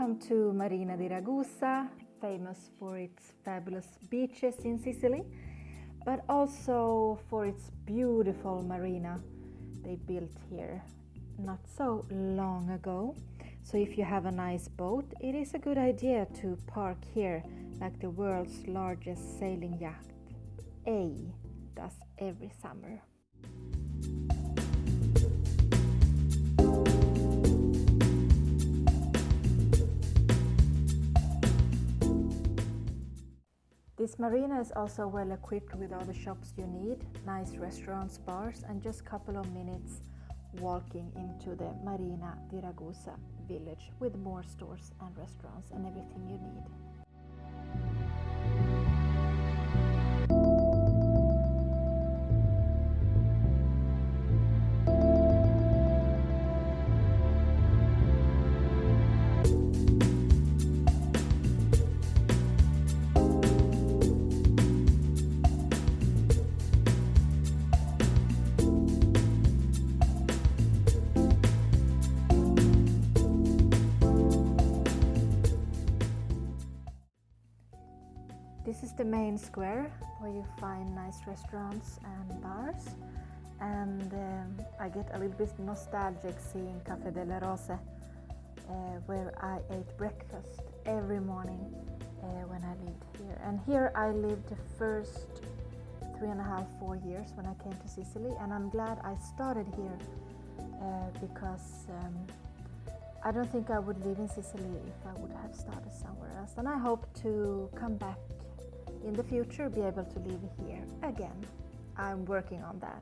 Welcome to Marina di Ragusa, famous for its fabulous beaches in Sicily, but also for its beautiful marina they built here not so long ago. So if you have a nice boat, it is a good idea to park here like the world's largest sailing yacht, A, does every summer. This marina is also well equipped with all the shops you need, nice restaurants, bars, and just a couple of minutes walking into the Marina di Ragusa village with more stores and restaurants and everything you need. This is the main square where you find nice restaurants and bars, and I get a little bit nostalgic seeing Café delle Rose, where I ate breakfast every morning when I lived here. And here I lived the first 3.5-4 years when I came to Sicily, and I'm glad I started here because I don't think I would live in Sicily if I would have started somewhere else. And I hope to come back in the future, be able to live here again. I'm working on that.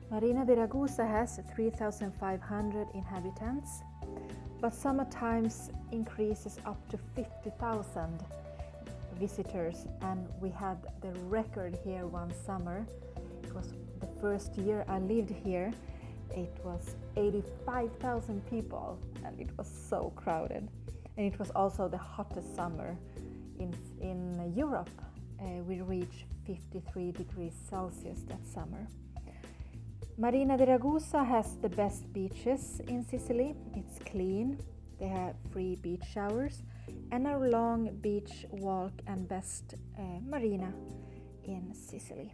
Marina de Ragusa has 3,500 inhabitants, but summertimes increases up to 50,000 visitors, and we had the record here one summer. It was the first year I lived here. It was 85,000 people, and it was so crowded. And it was also the hottest summer in Europe. We reached 53 degrees Celsius that summer. Marina de Ragusa has the best beaches in Sicily. It's clean, they have free beach showers, and a long beach walk, and best marina in Sicily.